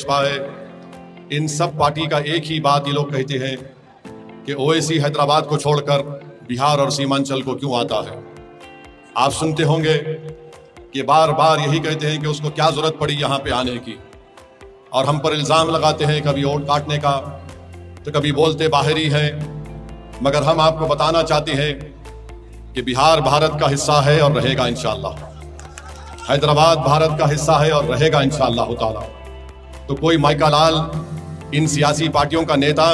भाजपा है, इन सब पार्टी का एक ही बात ये लोग कहते हैं कि ओवैसी हैदराबाद को छोड़कर बिहार और सीमांचल को क्यों आता है। आप सुनते होंगे कि बार बार यही कहते हैं कि उसको क्या जरूरत पड़ी यहाँ पे आने की, और हम पर इल्जाम लगाते हैं कभी वोट काटने का तो कभी बोलते बाहरी है। मगर हम आपको बताना चाहते हैं कि बिहार भारत का हिस्सा है और रहेगा इंशाअल्लाह, हैदराबाद भारत का हिस्सा है और रहेगा इंशाअल्लाह ताला। तो कोई माइका लाल इन सियासी पार्टियों का नेता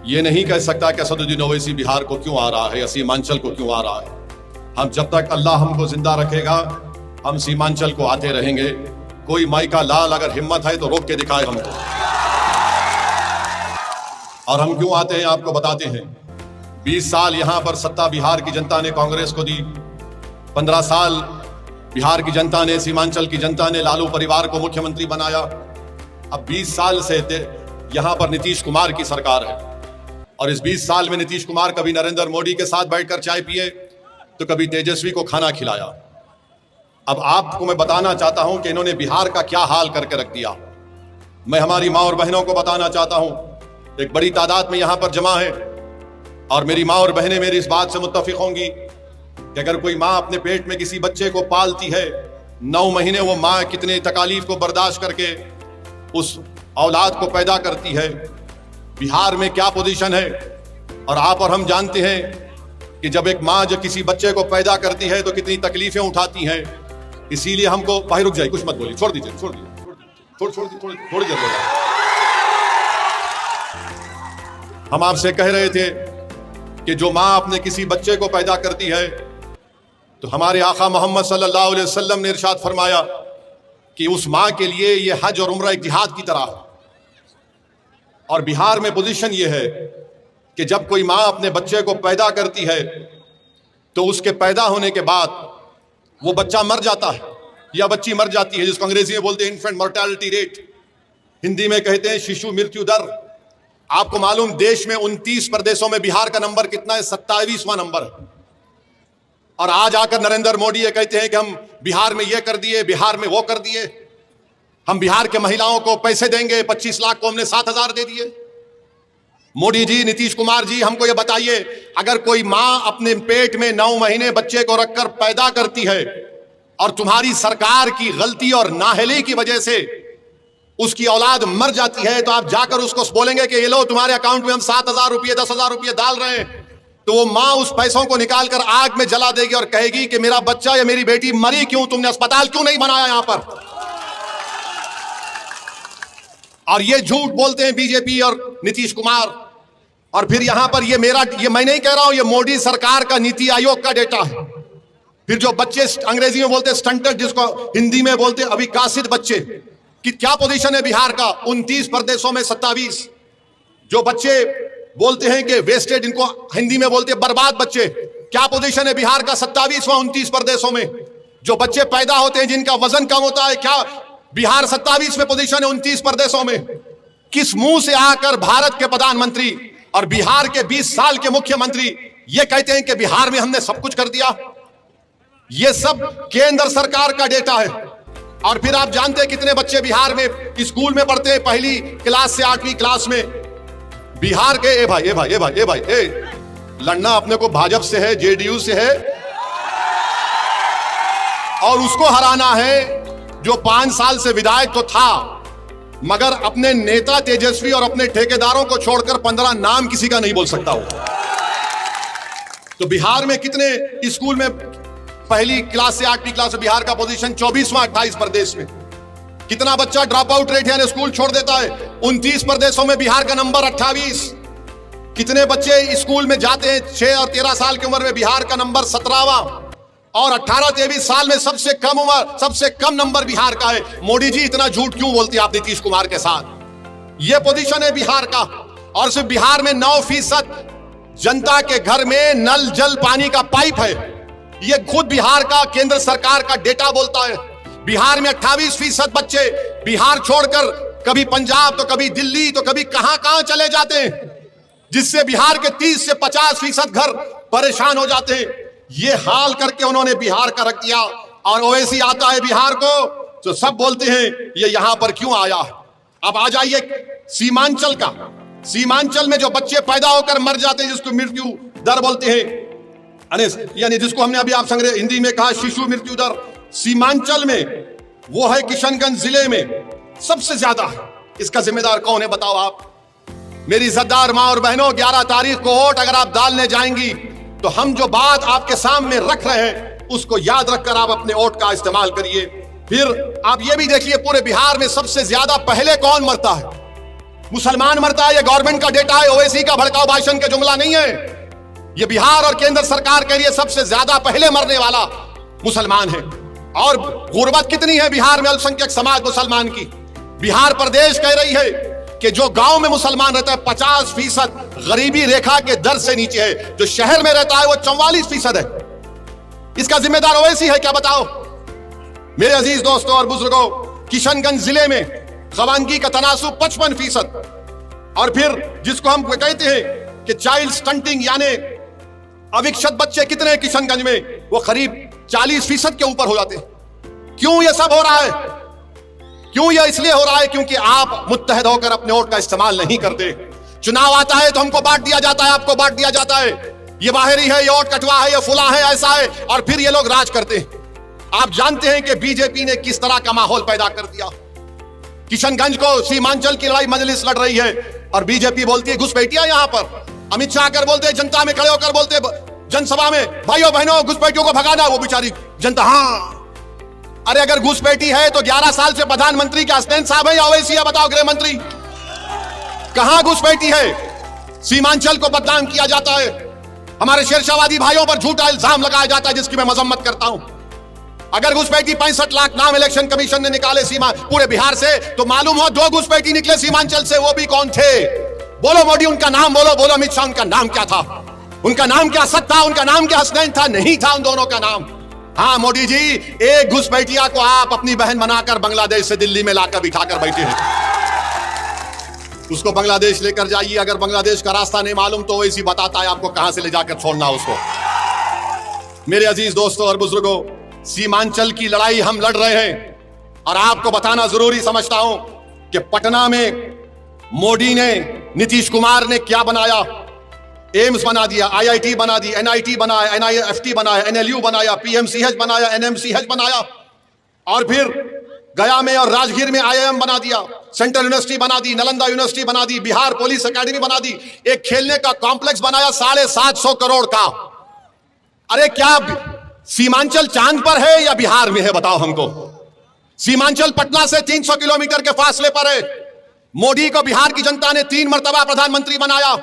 ये नहीं कह सकता कि असदुद्दीन ओवैसी बिहार को क्यों आ रहा है या सीमांचल को क्यों आ रहा है। हम जब तक अल्लाह हमको जिंदा रखेगा हम सीमांचल को आते रहेंगे। कोई माइका लाल अगर हिम्मत है तो रोक के दिखाए हमको। और हम क्यों आते हैं आपको बताते हैं। 20 साल यहां पर सत्ता बिहार की जनता ने कांग्रेस को दी, 15 साल बिहार की जनता ने, सीमांचल की जनता ने लालू परिवार को मुख्यमंत्री बनाया। अब 20 साल से यहां पर नीतीश कुमार की सरकार है, और इस 20 साल में नीतीश कुमार कभी नरेंद्र मोदी के साथ बैठकर चाय पिए तो कभी तेजस्वी को खाना खिलाया। अब आपको मैं बताना चाहता हूं कि इन्होंने बिहार का क्या हाल करके रख दिया। मैं हमारी मां और बहनों को बताना चाहता हूं, एक बड़ी तादाद में यहां पर जमा है, और मेरी मां और बहनें मेरी इस बात से मुत्तफिक होंगी कि अगर कोई मां अपने पेट में किसी बच्चे को पालती है, 9 महीने वो मां कितने तकालीफ को बर्दाश्त करके उस औलाद को पैदा करती है। बिहार में क्या पोजीशन है, और आप और हम जानते हैं कि जब एक मां जब किसी बच्चे को पैदा करती है तो कितनी तकलीफें उठाती हैं। इसीलिए हमको भाई रुक जाए, कुछ मत बोलिए, छोड़ दीजिए थोड़ी देर। हम आपसे कह रहे थे कि जो मां अपने किसी बच्चे को पैदा करती है तो हमारे आका मोहम्मद सल्लल्लाहु अलैहि वसल्लम ने इरशाद फरमाया कि उस मां के लिए ये हज और उम्रा एक जिहाद की तरह। और बिहार में पोजीशन ये है कि जब कोई मां अपने बच्चे को पैदा करती है तो उसके पैदा होने के बाद वो बच्चा मर जाता है या बच्ची मर जाती है, जिसको अंग्रेजी में बोलते हैं इन्फेंट मोर्टेलिटी रेट, हिंदी में कहते हैं शिशु मृत्यु दर। आपको मालूम देश में 29 प्रदेशों में बिहार का नंबर कितना है? 27वां नंबर है। और आज आकर नरेंद्र मोदी ये कहते हैं कि हम बिहार में ये कर दिए, बिहार में वो कर दिए, हम बिहार के महिलाओं को पैसे देंगे, 25 लाख को हमने 7,000 दे दिए। मोदी जी, नीतीश कुमार जी, हमको ये बताइए, अगर कोई मां अपने पेट में 9 महीने बच्चे को रखकर पैदा करती है और तुम्हारी सरकार की गलती और नाअहली की वजह से उसकी औलाद मर जाती है, तो आप जाकर उसको बोलेंगे कि ये लो तुम्हारे अकाउंट में हम 7,000 रुपये 10,000 रुपये डाल रहे हैं, तो वो मां उस पैसों को निकालकर आग में जला देगी और कहेगी कि मेरा बच्चा या मेरी बेटी मरी क्यों, तुमने अस्पताल क्यों नहीं बनाया यहां पर। और ये झूठ बोलते हैं बीजेपी और नीतीश कुमार। और फिर यहां पर ये मैं नहीं कह रहा हूं, ये मोदी सरकार का नीति आयोग का डेटा है। फिर जो बच्चे अंग्रेजी में बोलते स्टंटेड, जिसको हिंदी में बोलते अविकसित बच्चे, कि क्या पोजीशन है बिहार का? 29 प्रदेशों में 27। जो बच्चे बोलते हैं कि वेस्टेड, इनको हिंदी में बोलते बर्बाद बच्चे, क्या पोजीशन है बिहार का? 27वां 29 प्रदेशों में। जो बच्चे पैदा होते हैं जिनका वजन कम होता है, क्या बिहार 27वें पोजीशन है 29 प्रदेशों में? किस मुंह से आकर भारत के प्रधानमंत्री और बिहार के 20 साल के मुख्यमंत्री ये कहते हैं कि बिहार में हमने सब कुछ कर दिया? ये सब केंद्र सरकार का डेटा है। और फिर आप जानते हैं कितने बच्चे बिहार में स्कूल में पढ़ते हैं, पहली क्लास से 8वीं क्लास में। बिहार के ए भाई लड़ना अपने को भाजपा से है, जेडीयू से है, और उसको हराना है जो 5 साल से विधायक तो था, मगर अपने नेता तेजस्वी और अपने ठेकेदारों को छोड़कर 15 नाम किसी का नहीं बोल सकता हो। तो बिहार में कितने स्कूल में पहली क्लास से 8वीं क्लास में बिहार का पोजीशन 24वां 28 प्रदेश में। कितना बच्चा ड्रॉप आउट रेट यानी स्कूल छोड़ देता है? 29 प्रदेशों में बिहार का नंबर 28। कितने बच्चे स्कूल में जाते हैं 6 और 13 साल की उम्र में? बिहार का नंबर 17वां। और 18-23 साल में सबसे कम उम्र, सबसे कम नंबर बिहार का है। मोदी जी, इतना झूठ क्यों बोलती है आप नीतीश कुमार के साथ? यह पोजीशन है बिहार का। और सिर्फ बिहार में 9% जनता के घर में नल जल पानी का पाइप है। यह खुद बिहार का केंद्र सरकार का डेटा बोलता है। बिहार में 28% बच्चे बिहार छोड़कर कभी पंजाब तो कभी दिल्ली तो कभी कहां चले जाते हैं, जिससे बिहार के 30 से 50% घर परेशान हो जाते हैं। ये हाल करके उन्होंने बिहार का रख दिया। और ओवैसी आता है बिहार को तो सब बोलते हैं ये यहां पर क्यों आया। अब आ जाइए सीमांचल का। सीमांचल में जो बच्चे पैदा होकर मर जाते हैं, जिसको मृत्यु दर बोलते हैं, यानी जिसको हमने अभी आप संग हिंदी में कहा शिशु मृत्यु दर, सीमांचल में वो है किशनगंज जिले में सबसे ज्यादा है। इसका जिम्मेदार कौन है बताओ आप? मेरी इज्जतदार मां और बहनों, 11 तारीख को वोट अगर आप डालने जाएंगी तो हम जो बात आपके सामने रख रहे हैं उसको याद रखकर आप अपने वोट का इस्तेमाल करिए। फिर आप ये भी देखिए, पूरे बिहार में सबसे ज्यादा पहले कौन मरता है? मुसलमान मरता है। ये गवर्नमेंट का डेटा है, ओवैसी का भड़काऊ भाषण का जुमला नहीं है। ये बिहार और केंद्र सरकार के लिए सबसे ज्यादा पहले मरने वाला मुसलमान है। और गुर्बत कितनी है बिहार में, अल्पसंख्यक समाज मुसलमान की। बिहार प्रदेश कह रही है कि जो गांव में मुसलमान रहता है 50% गरीबी रेखा के दर से नीचे है, जो शहर में रहता है वो 44% है। इसका जिम्मेदार ओवैसी है क्या बताओ? मेरे अजीज दोस्तों और बुजुर्गों, किशनगंज जिले में खवानगी का तनासुब 55%। और फिर जिसको हम कहते हैं कि चाइल्ड स्टंटिंग, यानी अविकसित बच्चे कितने हैं किशनगंज में, वो करीब 40% के ऊपर हो जाते हैं। क्यों ये सब हो रहा है? क्यों ये इसलिए हो रहा है क्योंकि आप मुत्तहद होकर अपने वोट का इस्तेमाल नहीं करते। चुनाव आता है तो हमको बांट दिया जाता है, आपको बांट दिया जाता है, ये बाहरी है, ये वोट कटवा है, ये फुला है, ऐसा है, और फिर ये लोग राज करते हैं। आप जानते हैं कि बीजेपी ने किस तरह का माहौल पैदा कर दिया। किशनगंज को सीमांचल की लड़ाई मजलिस लड़ रही है और बीजेपी बोलती है घुसपैठिया। यहां पर अमित शाह कर बोलते हैं, जनता में खड़े होकर बोलते जनसभा में, भाइयों बहनों घुसपैठियों को भगाना। वो बेचारी जनता, हाँ, अरे अगर घुसपैठी है तो 11 साल से प्रधानमंत्री के हसनैन साहब है या ओवैसी है? बताओ गृह मंत्री, कहां घुसपैठी है? सीमांचल को बदनाम किया जाता है, हमारे शेरशाहवादी भाइयों पर झूठा इल्जाम लगाया जाता है, जिसकी मैं मजम्मत करता हूं। अगर घुसपैठी 65 लाख नाम इलेक्शन कमीशन ने निकाले सीमा पूरे बिहार से, तो मालूम हो 2 घुसपैठी निकले सीमांचल से, वो भी कौन थे? बोलो मोदी, उनका नाम बोलो। बोलो अमित शाह, उनका नाम क्या था? उनका नाम क्या असद था? उनका नाम क्या हसनैन था? नहीं था उन दोनों का नाम। हाँ मोदी जी, एक घुसपैठिया को आप अपनी बहन बनाकर बांग्लादेश से दिल्ली में लाकर बिठाकर बैठे हैं। उसको बांग्लादेश लेकर जाइए, अगर बांग्लादेश का रास्ता नहीं मालूम तो वैसी बताता है आपको कहां से ले जाकर छोड़ना उसको। मेरे अजीज दोस्तों और बुजुर्गों, सीमांचल की लड़ाई हम लड़ रहे हैं और आपको बताना जरूरी समझता हूं कि पटना में मोदी ने, नीतीश कुमार ने क्या बनाया? एम्स बना दिया, IIT बना दी, NIT बनाया, NIFT बनाया, NLU बनाया, PMCH बनाया, NMCH बनाया, और फिर गया में और राजगीर में IIM बना दिया, सेंट्रल यूनिवर्सिटी बना दी, नालंदा यूनिवर्सिटी बना दी, बिहार पुलिस एकेडमी बना दी, एक खेलने का कॉम्प्लेक्स बनाया 750 करोड़ का। अरे क्या सीमांचल चांद पर है या बिहार में है? बताओ हमको। सीमांचल पटना से 300 किलोमीटर के फासले पर है। मोदी को बिहार की जनता ने 3 मर्तबा प्रधानमंत्री बनाया।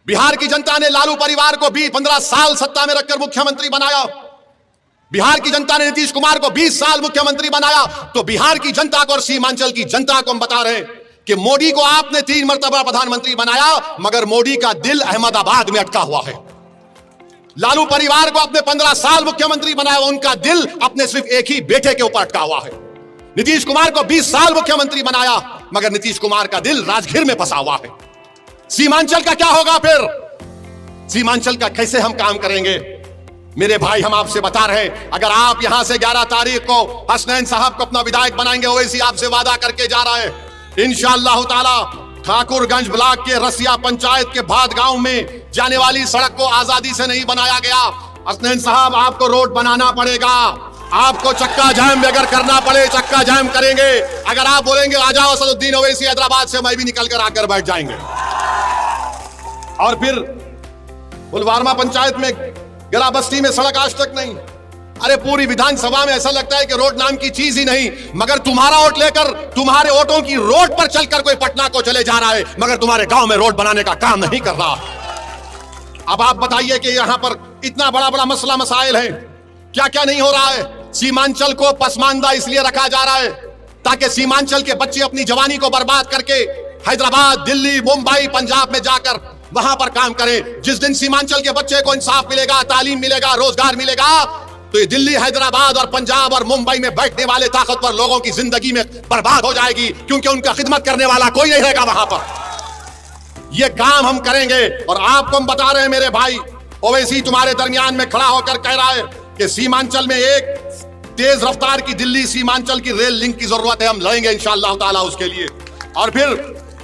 बिहार की जनता ने लालू परिवार को 15 साल सत्ता में रखकर मुख्यमंत्री बनाया। बिहार की जनता ने नीतीश कुमार को 20 साल मुख्यमंत्री बनाया। तो बिहार की जनता को और सीमांचल की जनता को हम बता रहे हैं कि मोदी को आपने 3 मर्तबा प्रधानमंत्री बनाया, मगर मोदी का दिल अहमदाबाद में अटका हुआ है। लालू परिवार को आपने 15 साल मुख्यमंत्री बनाया, उनका दिल अपने सिर्फ एक ही बेटे के ऊपर अटका हुआ है। नीतीश कुमार को 20 साल मुख्यमंत्री बनाया, मगर नीतीश कुमार का दिल राजगीर में फंसा हुआ है। सीमांचल का क्या होगा फिर? सीमांचल का कैसे हम काम करेंगे? मेरे भाई, हम आपसे बता रहे हैं, अगर आप यहां से 11 तारीख को हसनैन साहब को अपना विधायक बनाएंगे, ओवैसी आपसे वादा करके जा रहा है, इंशाअल्लाह ताला ठाकुरगंज ब्लॉक के रसिया पंचायत के भाद गांव में जाने वाली सड़क को आजादी से नहीं बनाया गया। हसनैन साहब, आपको रोड बनाना पड़ेगा, आपको चक्का जाम अगर करना पड़े चक्का जाम करेंगे। अगर आप बोलेंगे आ जाओ असदुद्दीन ओवैसी हैदराबाद से, मैं भी निकल कर आकर बैठ जाएंगे। और फिर पुलवामा पंचायत में गिरा बस्ती में सड़क आज तक नहीं। अरे पूरी विधानसभा में ऐसा लगता है कि रोड नाम की चीज ही नहीं, मगर तुम्हारा वोट लेकर, तुम्हारे वोटों की रोड पर चलकर कोई पटना को चले जा रहा है, मगर तुम्हारे गांव में रोड बनाने का काम नहीं कर रहा। अब आप बताइए कि यहां पर इतना बड़ा बड़ा मसला मसाइल है, क्या क्या नहीं हो रहा है? सीमांचल को पसमानदा इसलिए रखा जा रहा है ताकि सीमांचल के बच्चे अपनी जवानी को बर्बाद करके हैदराबाद, दिल्ली, मुंबई, पंजाब में जाकर वहां पर काम करें। जिस दिन सीमांचल के बच्चे को इंसाफ मिलेगा, तालीम मिलेगा, रोजगार मिलेगा, तो ये दिल्ली, हैदराबाद और पंजाब और मुंबई में बैठने वाले ताकतवर लोगों की जिंदगी में बर्बाद हो जाएगी, क्योंकि उनका खिदमत करने वाला कोई नहीं रहेगा वहां पर। ये काम हम करेंगे और आपको हम बता रहे हैं मेरे भाई, ओवैसी तुम्हारे दरमियान में खड़ा होकर कह रहा है कि सीमांचल में एक तेज रफ्तार की दिल्ली सीमांचल की रेल लिंक की जरूरत है। हम लड़ेंगे इंशाअल्लाह ताला उसके लिए। और फिर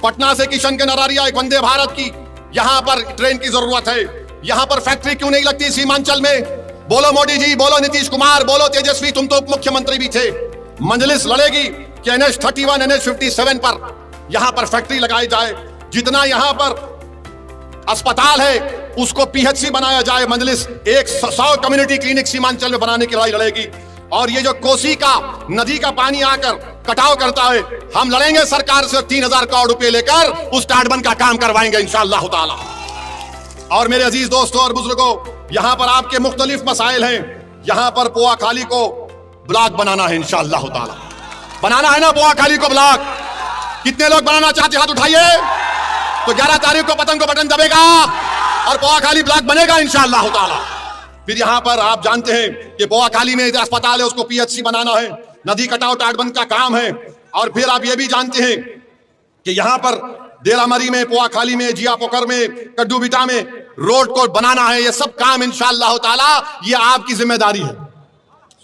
पटना से किशन के नरारिया एक वंदे भारत की, यहां पर ट्रेन की जरूरत है, यहां पर फैक्ट्री क्यों नहीं लगती सीमांचल में? बोलो मोदी जी, बोलो नीतीश कुमार, बोलो तेजस्वी, तुम तो उप मुख्यमंत्री भी थे। मजलिस लड़ेगी कि NH31 NH57 पर यहां पर फैक्ट्री लगाई जाए, जितना यहां पर अस्पताल है उसको PHC बनाया जाए। मजलिस 100 कम्युनिटी क्लिनिक सीमांचल में बनाने की लड़ाई लड़ेगी। और ये जो कोसी का नदी का पानी आकर कटाव करता है, हम लड़ेंगे सरकार से 3000 करोड़ रुपए लेकर उस तटबंध का काम करवाएंगे इंशाअल्लाह ताला। और मेरे अजीज दोस्तों और बुजुर्गों, यहां पर आपके मुख्तलिफ मसाइल हैं। यहां पर पोआखाली को ब्लॉक बनाना है इंशाअल्लाह ताला। बनाना है ना पोआखाली को ब्लॉक? कितने लोग बनाना चाहते, हाथ उठाइए। तो 11 तारीख को पतंग को बटन दबेगा और पोआखाली ब्लॉक बनेगा इंशाअल्लाह ताला। फिर यहां पर आप जानते हैं कि पोआखाली में अस्पताल है, उसको PHC बनाना है। नदी कटाव तटबंध का काम है। और फिर आप ये भी जानते हैं कि यहां पर डेरामरी में, पोआखाली में, जियापोखर में, कड्डूबिटा में रोड को बनाना है। ये सब काम इंशाअल्लाह ताला ये आपकी जिम्मेदारी है।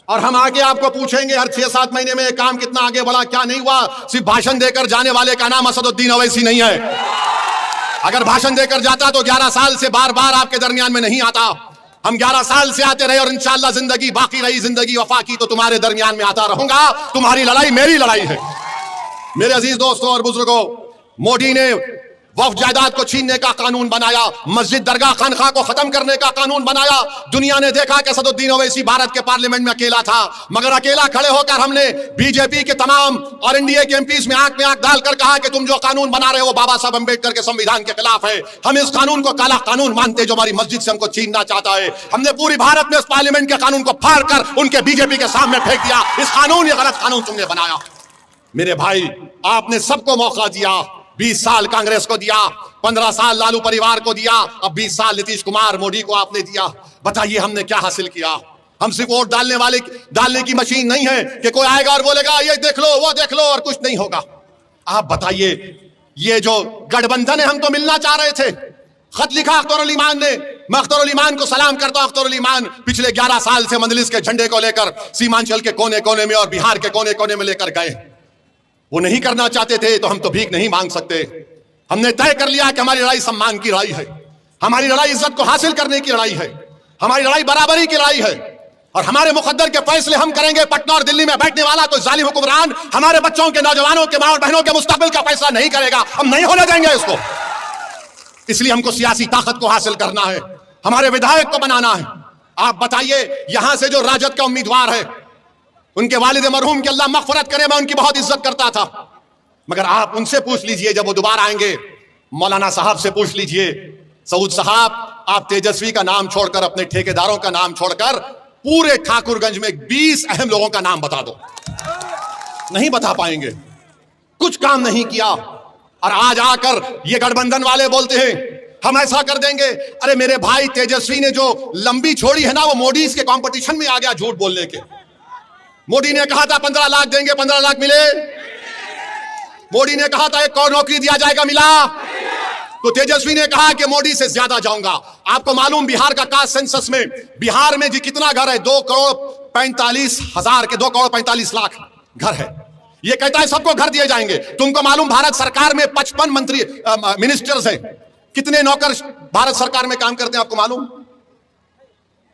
और हम आगे आपको पूछेंगे हर 6-7 महीने में काम कितना आगे बढ़ा, क्या नहीं हुआ। सिर्फ भाषण देकर जाने वाले का नाम असदुद्दीन ओवैसी नहीं है। अगर भाषण देकर जाता तो 11 साल से बार बार आपके दरमियान में नहीं आता। हम 11 साल से आते रहे और इंशाअल्लाह जिंदगी बाकी रही, जिंदगी वफा की, तो तुम्हारे दरमियान में आता रहूंगा। तुम्हारी लड़ाई मेरी लड़ाई है। मेरे अजीज दोस्तों और बुजुर्गों, मोदी ने वक्फ जायदाद को छीनने का कानून बनाया, मस्जिद दरगाह खानखा को खत्म करने का कानून बनाया। दुनिया ने देखा कि असदुद्दीन ओवैसी भारत के पार्लियामेंट में अकेला था, मगर अकेला खड़े होकर हमने बीजेपी के तमाम और एनडीए के एमपीज में आंख डालकर कहा कि तुम जो कानून बना रहे हो बाबा साहब अम्बेडकर के संविधान के खिलाफ है। हम इस कानून को काला कानून मानते जो हमारी मस्जिद से हमको छीनना चाहता है। हमने पूरी भारत में इस पार्लियामेंट के कानून को फाड़ कर उनके बीजेपी के सामने फेंक दिया। इस कानून, ये गलत कानून तुमने बनाया। मेरे भाई, आपने सबको मौका दिया। 20 साल कांग्रेस को दिया, 15 साल लालू परिवार को दिया, अब 20 साल नीतीश कुमार मोदी को आपने दिया। बताइए हमने क्या हासिल किया? हम सिर्फ वोट डालने की मशीन नहीं है कि कोई आएगा और बोलेगा ये देख लो, वो देख लो, और कुछ नहीं होगा। आप बताइए, ये जो गठबंधन है, हम तो मिलना चाह रहे थे। खत लिखा अख्तर ईमान ने, मैं अख्तर ईमान को सलाम करता हूं। अख्तर ईमान पिछले 11 साल से मजलिस के झंडे को लेकर सीमांचल के कोने कोने में और बिहार के कोने कोने में लेकर गए। वो नहीं करना चाहते थे तो हम तो भीख नहीं मांग सकते। हमने तय कर लिया कि हमारी लड़ाई सम्मान की लड़ाई है, हमारी लड़ाई इज्जत को हासिल करने की लड़ाई है, हमारी लड़ाई बराबरी की लड़ाई है। और हमारे मुकद्दर के फैसले हम करेंगे। पटना और दिल्ली में बैठने वाला कोई जालिम हुक्मरान हमारे बच्चों के, नौजवानों के, मां और बहनों के मुस्तकबिल का फैसला नहीं करेगा। हम नहीं होने देंगे इसको। इसलिए हमको सियासी ताकत को हासिल करना है, हमारे विधायक को बनाना है। आप बताइए, यहां से जो राजद का उम्मीदवार है, उनके वालिद मरहूम के अल्लाह मगफरत करे, मैं उनकी बहुत इज्जत करता था। मगर आप उनसे पूछ लीजिए, जब वो दोबारा आएंगे, मौलाना साहब से पूछ लीजिए, सऊद साहब आप तेजस्वी का नाम छोड़कर, अपने ठेकेदारों का नाम छोड़कर पूरे ठाकुरगंज में 20 अहम लोगों का नाम बता दो। नहीं बता पाएंगे, कुछ काम नहीं किया। और आज आकर ये गठबंधन वाले बोलते हैं हम ऐसा कर देंगे। अरे मेरे भाई, तेजस्वी ने जो लंबी छोड़ी है ना, वो मोदी के कंपटीशन में आ गया झूठ बोलने के। मोदी ने कहा था 15 लाख देंगे, 15 लाख मिले। मोदी ने कहा था 1 करोड़ नौकरी दिया जाएगा, मिला। तो तेजस्वी ने कहा कि मोदी से ज्यादा जाऊंगा। आपको मालूम बिहार का कास्ट सेंसस में बिहार में जी कितना घर है? 2,45,000 के 2,45,00,000 घर है। ये कहता है सबको घर दिए जाएंगे। तुमको मालूम भारत सरकार में 55 मंत्री मिनिस्टर्स हैं। कितने नौकर भारत सरकार में काम करते हैं आपको मालूम?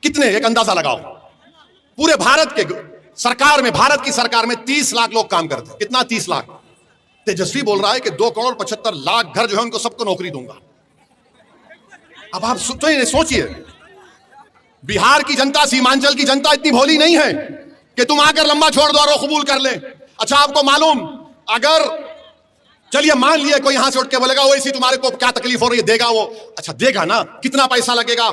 कितने? एक अंदाजा लगाओ। पूरे भारत के सरकार में, भारत की सरकार में 30 लाख लोग काम करते हैं। कितना? 30 लाख। तेजस्वी बोल रहा है कि 2,75,00,000 घर जो है उनको सबको नौकरी दूंगा। अब आप सोचिए, बिहार की जनता, सीमांचल की जनता इतनी भोली नहीं है कि तुम आकर लंबा छोड़ दो और वो कबूल कर ले। अच्छा, आपको मालूम, अगर चलिए मान लिए कोई यहां से उठ के बोलेगा वैसी तुम्हारे को क्या तकलीफ हो रही है, देगा वो। अच्छा देगा ना, कितना पैसा लगेगा?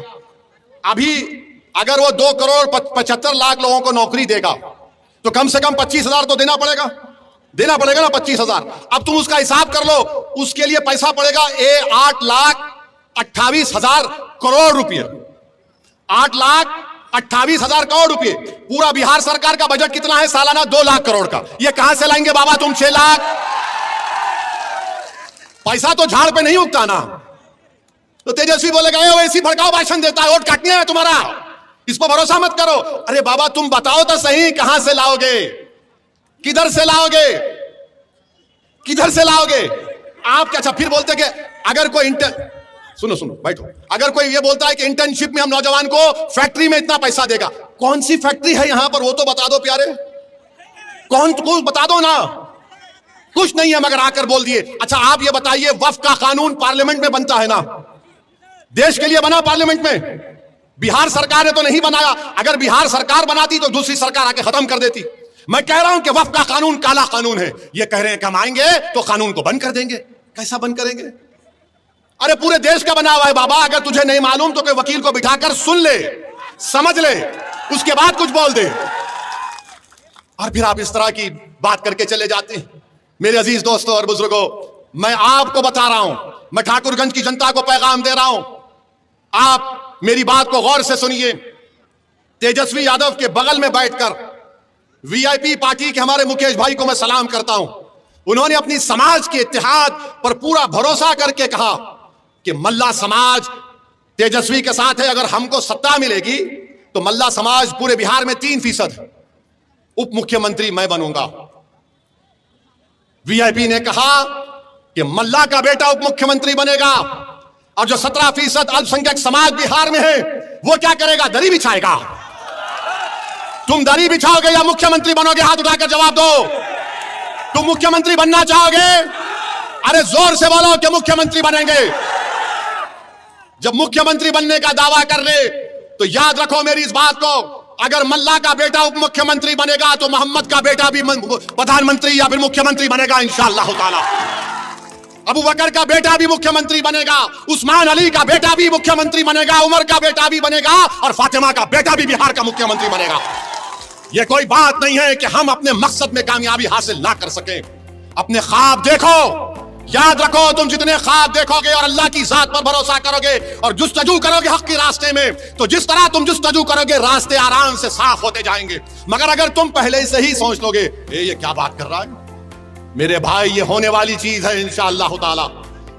अभी अगर वो 2,75,00,000 लोगों को नौकरी देगा तो कम से कम 25,000 तो देना पड़ेगा ना, 25,000। अब तुम उसका हिसाब कर लो, उसके लिए पैसा पड़ेगा 8,28,000 करोड़ रुपए। 8,28,000 करोड़ रुपए। पूरा बिहार सरकार का बजट कितना है सालाना? 2 लाख करोड़ का। ये कहां से लाएंगे बाबा तुम 6 लाख? पैसा तो झाड़ पे नहीं उगता ना। तो तेजस्वी बोलेगा वैसी भड़काऊ भाषण देता है, वोट काटने है तुम्हारा, इस पर भरोसा मत करो। अरे बाबा तुम बताओ तो सही, कहां से लाओगे, किधर से लाओगे? किधर से लाओगे आप? क्या अच्छा फिर बोलते कि अगर कोई सुनो सुनो बैठो, अगर कोई ये बोलता है कि इंटर्नशिप में हम नौजवान को फैक्ट्री में इतना पैसा देगा, कौन सी फैक्ट्री है यहां पर वो तो बता दो प्यारे, कौन कुछ बता दो ना। कुछ नहीं है मगर आकर बोल दिए। अच्छा आप ये बताइए, वक्फ का कानून पार्लियामेंट में बनता है ना, देश के लिए बना पार्लियामेंट में, बिहार सरकार ने तो नहीं बनाया। अगर बिहार सरकार बनाती तो दूसरी सरकार आके खत्म कर देती। मैं कह रहा हूं कि वक्फ का कानून काला कानून है। ये कह रहे हैं कि हम आएंगे तो कानून को बंद कर देंगे। कैसा बंद करेंगे? अरे पूरे देश का बना हुआ है बाबा। अगर तुझे नहीं मालूम तो कोई वकील को बिठाकर सुन ले, समझ ले, उसके बाद कुछ बोल दे। और फिर आप इस तरह की बात करके चले जाते हैं। मेरे अजीज दोस्तों और बुजुर्गों, मैं आपको बता रहा हूं, मैं ठाकुरगंज की जनता को पैगाम दे रहा हूं, आप मेरी बात को गौर से सुनिए। तेजस्वी यादव के बगल में बैठकर वीआईपी पार्टी के हमारे मुकेश भाई को मैं सलाम करता हूं। उन्होंने अपनी समाज के इत्तेहाद पर पूरा भरोसा करके कहा कि मल्ला समाज तेजस्वी के साथ है। अगर हमको सत्ता मिलेगी तो मल्ला समाज पूरे बिहार में 3% उप मुख्यमंत्री मैं बनूंगा। वीआईपी ने कहा कि मल्ला का बेटा उप मुख्यमंत्री बनेगा और जो 17% अल्पसंख्यक समाज बिहार में है वो क्या करेगा? दरी बिछाएगा। तुम दरी बिछाओगे या मुख्यमंत्री बनोगे? हाथ उठाकर जवाब दो। तुम मुख्यमंत्री बनना चाहोगे? अरे जोर से बोलो कि मुख्यमंत्री बनेंगे। जब मुख्यमंत्री बनने का दावा कर ले तो याद रखो मेरी इस बात को, अगर मल्ला का बेटा उप मुख्यमंत्री बनेगा तो मोहम्मद का बेटा भी प्रधानमंत्री या फिर मुख्यमंत्री बनेगा इंशाअल्लाह ताला। अबू बकर का बेटा भी मुख्यमंत्री बनेगा, उस्मान अली का बेटा भी मुख्यमंत्री बनेगा, उमर का बेटा भी बनेगा और फातिमा का बेटा भी बिहार का मुख्यमंत्री बनेगा। यह कोई बात नहीं है कि हम अपने मकसद में कामयाबी हासिल ना कर सकें। अपने ख्वाब देखो, याद रखो, तुम जितने ख्वाब देखोगे और अल्लाह की जात पर भरोसा करोगे और जुस्तजू करोगे हक के रास्ते में, तो जिस तरह तुम जुस्तजू करोगे रास्ते आराम से साफ होते जाएंगे। मगर अगर तुम पहले से ही सोच लोगे ये क्या बात कर रहा है मेरे भाई, ये होने वाली चीज है इंशाअल्लाह ताला,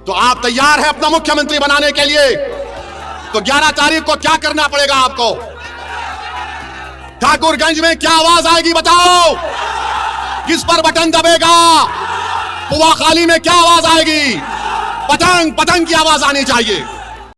तो आप तैयार हैं अपना मुख्यमंत्री बनाने के लिए? तो 11 तारीख को क्या करना पड़ेगा आपको? ठाकुरगंज में क्या आवाज आएगी बताओ? किस पर बटन दबेगा? कुआखाली में क्या आवाज आएगी? पतंग पतंग की आवाज आनी चाहिए।